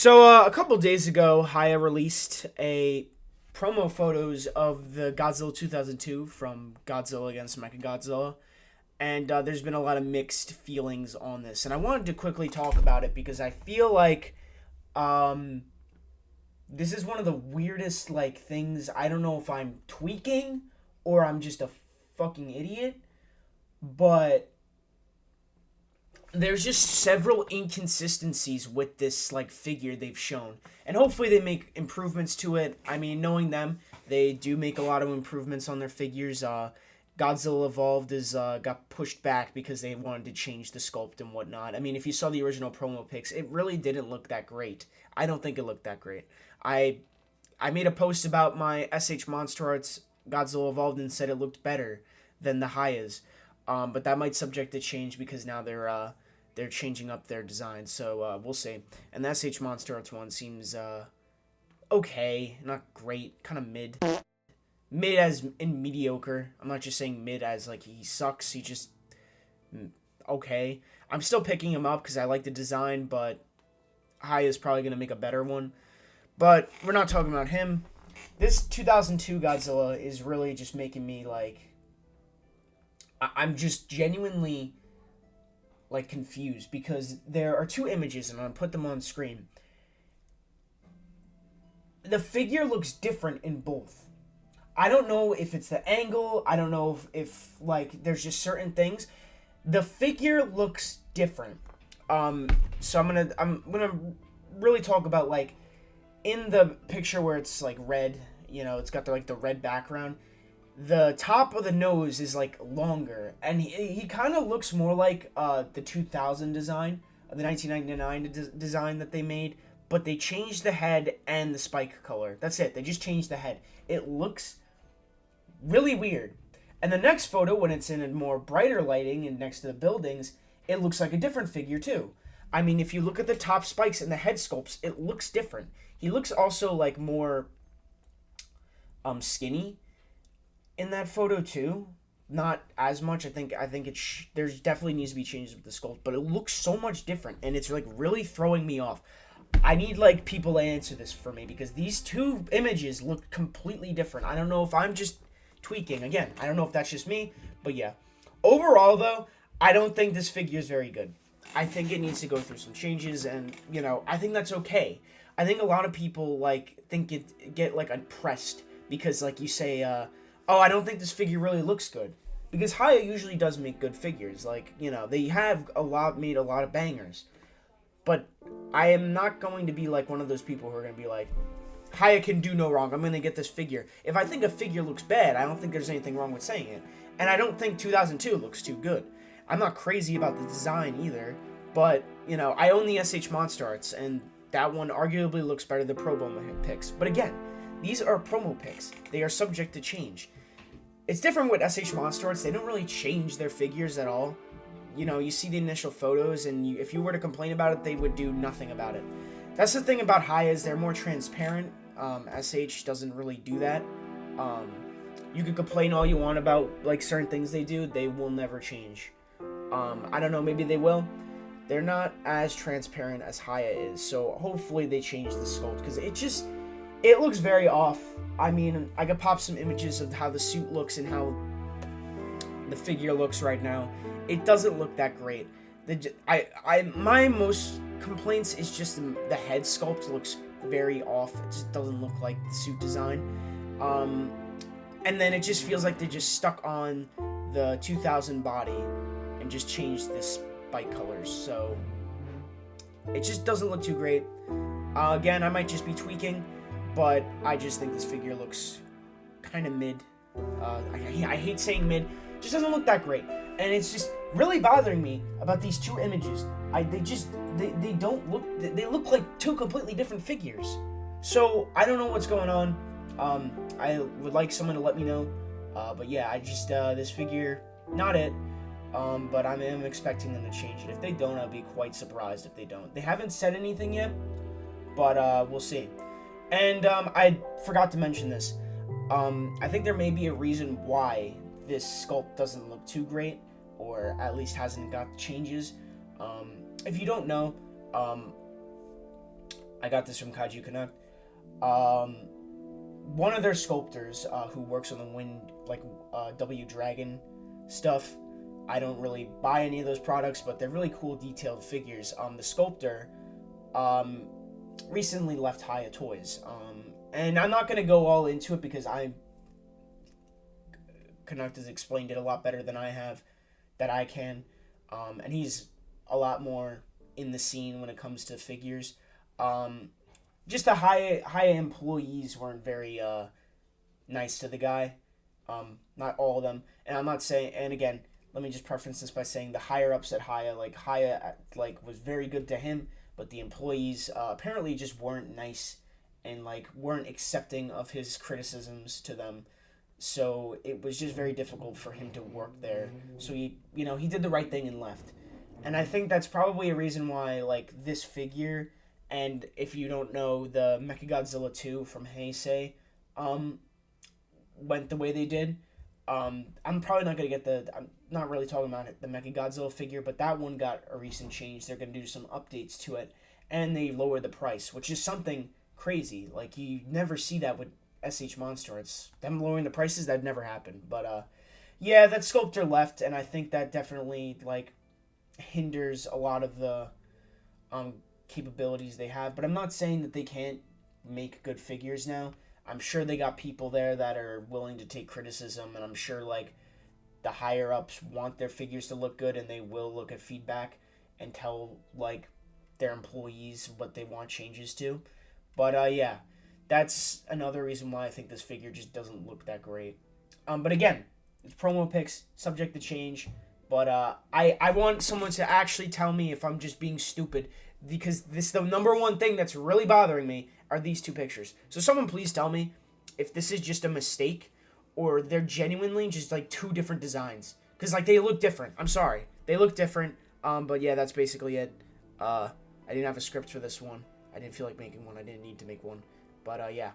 So a couple days ago, Hiya released a promo photos of the Godzilla 2002 from Godzilla against Mechagodzilla, and there's been a lot of mixed feelings on this. And I wanted to quickly talk about it because I feel like um, this is one of the weirdest things. I don't know if I'm tweaking or I'm just a fucking idiot, but there's just several inconsistencies with this figure they've shown, and hopefully they make improvements to it. I mean, knowing them, they do make a lot of improvements on their figures. Godzilla Evolved is got pushed back because they wanted to change the sculpt and whatnot. I mean, if you saw the original promo pics, it really didn't look that great. I don't think it looked that great. I made a post about my Monster Arts Godzilla Evolved and said it looked better than the Hayas. But that might subject to change because now they're changing up their design, so we'll see. And the Monster Arts one seems okay, not great, kind of mid as in mediocre. I'm not just saying mid as he sucks. He just okay. I'm still picking him up because I like the design, but High is probably gonna make a better one. But we're not talking about him. This 2002 Godzilla is really just making me I'm just genuinely confused because there are two images and I'm gonna put them on screen. The figure looks different in both. I don't know if it's the angle. I don't know if there's just certain things. The figure looks different. So I'm gonna really talk about in the picture where it's red. It's got the red background. The top of the nose is longer, and he kind of looks more like the 2000 design, the 1999 design that they made, but they changed the head and the spike color. That's it. They just changed the head. It looks really weird. And the next photo, when it's in a more brighter lighting and next to the buildings, it looks like a different figure too. I mean, if you look at the top spikes and the head sculpts, it looks different. He looks also more skinny in that photo too. Not as much. I think there's definitely needs to be changes with the sculpt, but it looks so much different, and it's really throwing me off. I need people to answer this for me because these two images look completely different. I don't know if I'm just tweaking. Again, I don't know if that's just me, but yeah. Overall though, I don't think this figure is very good. I think it needs to go through some changes, and I think that's okay. I think a lot of people think it get impressed because you say oh, I don't think this figure really looks good. Because Hiya usually does make good figures. They have made a lot of bangers. But I am not going to be one of those people who are going to be Hiya can do no wrong. I'm going to get this figure. If I think a figure looks bad, I don't think there's anything wrong with saying it. And I don't think 2002 looks too good. I'm not crazy about the design either. But, I own the Monster Arts, and that one arguably looks better than Pro Bowl picks. But again, these are promo picks. They are subject to change. It's different with Monster Arts. They don't really change their figures at all. You see the initial photos, and if you were to complain about it, they would do nothing about it. That's the thing about High is they're more transparent. Doesn't really do that. You could complain all you want about certain things they do. They will never change. I don't know. Maybe they will. They're not as transparent as Hiya is. So hopefully they change the sculpt because it looks very off. I mean, I could pop some images of how the suit looks and how the figure looks right now. It doesn't look that great. My most complaints is just the head sculpt looks very off. It just doesn't look like the suit design. And then it just feels like they just stuck on the 2000 body and just changed the spike colors. So it just doesn't look too great. Again, I might just be tweaking. But I just think this figure looks kind of mid. I hate saying mid. It just doesn't look that great. And it's just really bothering me about these two images. They don't look... They look like two completely different figures. So, I don't know what's going on. I would like someone to let me know. But yeah, this figure, not it. But I am expecting them to change it. If they don't, I'll be quite surprised if they don't. They haven't said anything yet. But we'll see. And I forgot to mention this. I think there may be a reason why this sculpt doesn't look too great, or at least hasn't got changes. If you don't know, I got this from Kaiju Connect. Um, One of their sculptors who works on the Wind, W Dragon stuff. I don't really buy any of those products, but they're really cool detailed figures. The sculptor um, recently left Hiya Toys. And I'm not going to go all into it because Connect has explained it a lot better than I have, that I can. And he's a lot more in the scene when it comes to figures. Just the Hiya employees weren't very nice to the guy. Not all of them. And I'm not saying, and again, let me just preference this by saying the higher ups at Hiya, was very good to him, but the employees apparently just weren't nice and weren't accepting of his criticisms to them. So it was just very difficult for him to work there. So he did the right thing and left. And I think that's probably a reason why this figure, and if you don't know, the Mechagodzilla 2 from Heisei went the way they did. I'm probably not going to get I'm not really talking about the Mechagodzilla figure, but that one got a recent change. They're going to do some updates to it, and they lowered the price, which is something crazy. You never see that with SH Monster. It's them lowering the prices. That never happened. But yeah, that sculptor left, and I think that definitely hinders a lot of the capabilities they have. But I'm not saying that they can't make good figures now. I'm sure they got people there that are willing to take criticism, and I'm sure the higher ups want their figures to look good, and they will look at feedback and tell their employees what they want changes to. But yeah, that's another reason why I think this figure just doesn't look that great. But again, it's promo pics, subject to change. But I want someone to actually tell me if I'm just being stupid, because the number one thing that's really bothering me are these two pictures. So someone please tell me if this is just a mistake or they're genuinely just two different designs. Because they look different. I'm sorry. They look different. But yeah, that's basically it. I didn't have a script for this one. I didn't feel like making one. I didn't need to make one. But yeah.